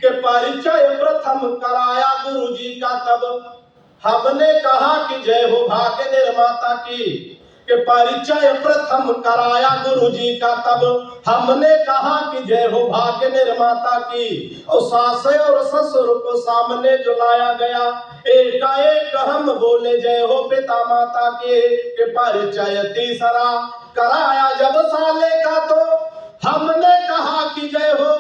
कि परिचय प्रथम कराया गुरुजी का, तब हमने कहा कि जय हो भाग्य निर्माता की। कि परिचय प्रथम कराया गुरुजी का, तब हमने कहा कि जय हो भाग्य निर्माता की। और सास और ससुर को सामने जो लाया गया, एकाएक हम बोले जय हो पिता माता के। कि परिचय तीसरा कराया जब साले का, तो हमने कहा कि जय हो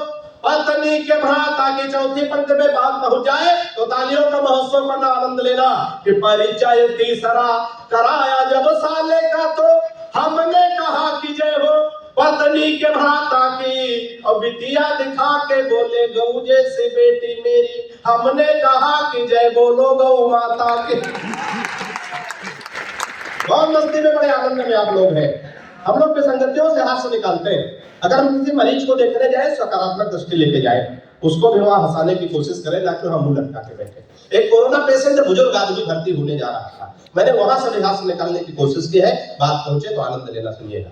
पत्नी के भ्राता की। चौथी पंक्ति में बात पहुंच जाए तो तालियों का महोत्सव करना, आनंद लेना। कि परिचय तीसरा कराया जब साले का, तो हमने कहा कि जय हो पत्नी के भ्राता की। और बिटिया दिखा के बोले गौ जैसी बेटी मेरी, हमने कहा कि जय बोलो गौ माता की। बहुत मस्ती में, बड़े आनंद में आप लोग हैं। हम लोग विसंगतियों से हास्य निकालते हैं। अगर हम किसी मरीज को देखने जाए, सकारात्मक दृष्टि लेके जाए, उसको भी वहां हंसाने की कोशिश करें, ना कि वहां मुंह लटका के बैठे। एक कोरोना पेशेंट बुजुर्ग आदमी भर्ती होने जा रहा था, मैंने वहां से भी हास्य निकालने की कोशिश की है। बात पहुंचे तो आनंद लेना, सुनिएगा।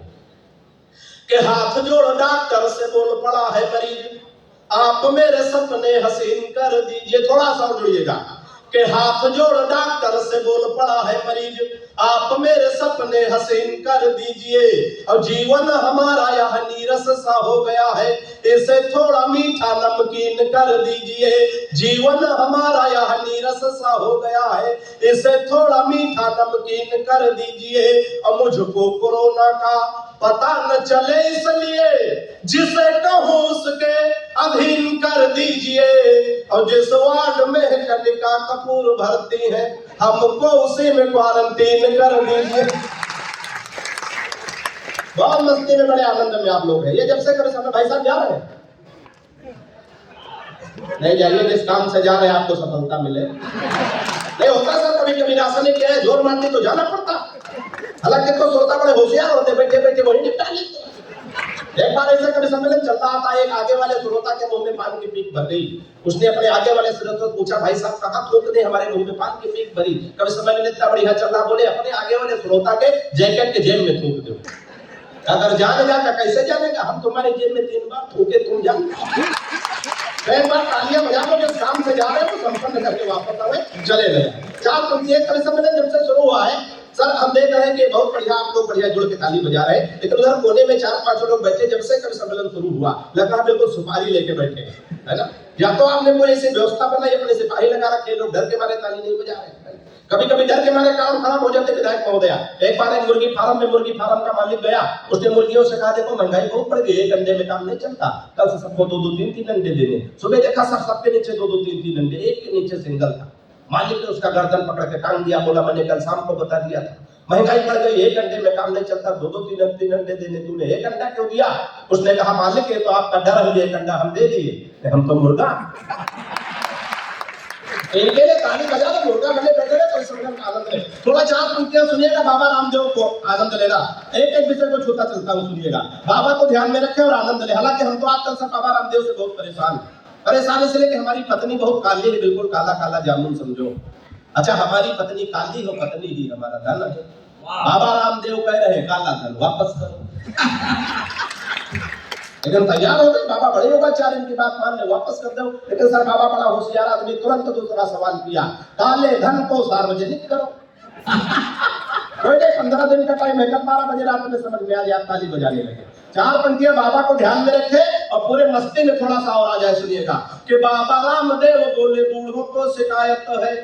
कि हाथ जोड़ डॉक्टर से बोल पड़ा है मरीज, आप मेरे सपने हसीन कर दीजिए। थोड़ा सा जुड़िएगा। कि हाथ जोड़ डॉक्टर से बोल पड़ा है मरीज, आप मेरे सपने हसीन कर दीजिए। और जीवन हमारा यह नीरस सा हो गया है, इसे थोड़ा मीठा नमकीन कर दीजिए। जीवन हमारा यह नीरस सा हो गया है, इसे थोड़ा मीठा नमकीन कर दीजिए। और मुझको कोरोना का पता न चले, इसलिए जिसे कहूं उसके अधीन कर दीजिए। और जिस वार्ड में कनिका कपूर भर्ती है, हमको उसी में क्वारंटीन कर दीजिए। बहुत मस्ती में, बड़े आनंद में आप लोग हैं। ये जब से कभी समय भाई साहब जा रहे हैं, नहीं जाइए, जिस काम से जा रहे हैं आपको सफलता मिले। नहीं होता सर, कभी कभी रास्ता नहीं किया है, जोर मारती तो जाना पड़ता। हालांकि तो श्रोता बड़े होशियार होते, बैठे बैठे वही निपटा लेते। एक बार ऐसा कभी सम्मेलन चलता था, एक आगे वाले श्रोता के मुंह में पान की पीक भर गई। उसने अपने आगे वाले श्रोता से पूछा, भाई साहब कहाँ थूक दे, हमारे मुंह में पान की पीक भरी। कभी सम्मेलन इतना बढ़िया चल रहा, बोले अपने आगे वाले श्रोता के जैकेट के जेब में थूक दो। अगर जान जाता कैसे जानेगा, हम तुम्हारे जेब में 3 बार थूके, तुम जान। एक बार तालियां बजा दो, जिस काम से जा रहे हैं तो संपन्न करके वापस आवे, चले गए। 4 पंक्तियां कभी सम्मेलन जब से शुरू हुआ है सर, हम देख रहे हैं कि बहुत बढ़िया, आप लोग बढ़िया जुड़ के ताली बजा रहे हैं। लेकिन उधर कोने में 4-5 लोग बैठे, जब से कभी सम्मेलन शुरू हुआ लगा बिल्कुल सुपारी लेके बैठे हैं, है ना। या तो आपने कोई ऐसी व्यवस्था बनाई, अपने सिपाही लगा रखे, लोग डर के मारे ताली नहीं बजा रहे हैं। कभी कभी डर के मारे काम खराब हो जाते। विधायक महोदया, एक बार एक मुर्गी फार्म का मालिक गया, उसने मुर्गियों से कहा देखो महंगाई बहुत बढ़ गई, एक अंडे में काम नहीं चलता, कल से सबको 2-2, 3-3 अंडे देने। सुबह देखा सर, सबके नीचे 2-2, 3-3 अंडे, एक के नीचे सिंगल था। मालिक ने उसका गर्दन पकड़ के टांग दिया, बोला मैंने कल शाम को बता दिया था, महंगाई बढ़ गई, एक अंडे में काम नहीं चलता, 2-2, 3-3 अंडे देने, तूने एक अंडा क्यों दिया। उसने कहा मालिक ये तो आपका डर है, एक अंडा हम दे दिए, हम तो मुर्गा। इनके लिए ताली बजा दो, मुर्गा बने बैठे रहे, तो इस आनंद ले। थोड़ा 4 पंक्तियां सुनिएगा, बाबा रामदेव को आनंद लेना। एक एक विषय को छूता चलता हूं, सुनिएगा। बाबा को ध्यान में रखें और आनंद ले। हालांकि हम तो आजकल सब बाबा रामदेव से बहुत परेशान इसलिए कि हमारी पत्नी बहुत काली है, बिल्कुल काला काला जामुन समझो। अच्छा, हमारी पत्नी काली हो, पत्नी ही हमारा धन है। बाबा रामदेव कह रहे हैं काला धन वापस करो। लेकिन तैयार हो गए, बाबा बड़े होगा, 4 इनकी बात मान ले, वापस कर दो। लेकिन सर बाबा बड़ा होशियार आदमी, तुरंत दूसरा सवाल किया, काले धन को सार्वजनिक करो। कोई नहीं, 15 दिन का टाइम है, कल 12 बजे रात में समझ में आ जाए, ताली बजाने लगे। 4 पंक्तियां बाबा को ध्यान में रखे और पूरे मस्ती में थोड़ा सा और आ जाए, सुनिएगा। कि बाबा रामदेव बोले बूढ़ों को शिकायत है,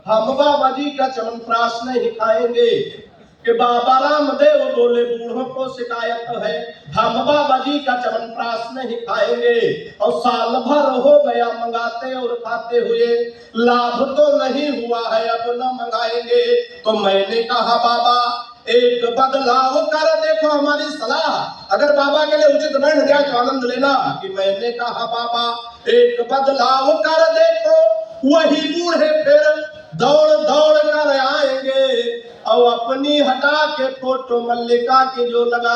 हम बाबा जी का च्यवनप्राश नहीं खाएंगे। कि बाबा रामदेव बोले बूढ़ों को शिकायत है, हम बाबा जी का च्यवनप्राश नहीं खाएंगे। और साल भर हो गया मंगाते और खाते हुए, लाभ तो नहीं हुआ है, अब न मंगाएंगे। तो मैंने कहा बाबा एक बदलाव कर देखो, हमारी सलाह अगर बाबा के लिए उचित बन जाए तो आनंद लेना। कि मैंने कहा बाबा एक बदलाव कर देखो, वही बूढ़े फिर दौड़ दौड़ कर आएंगे। और अपनी हटा के फोटो मल्लिका की जो लगा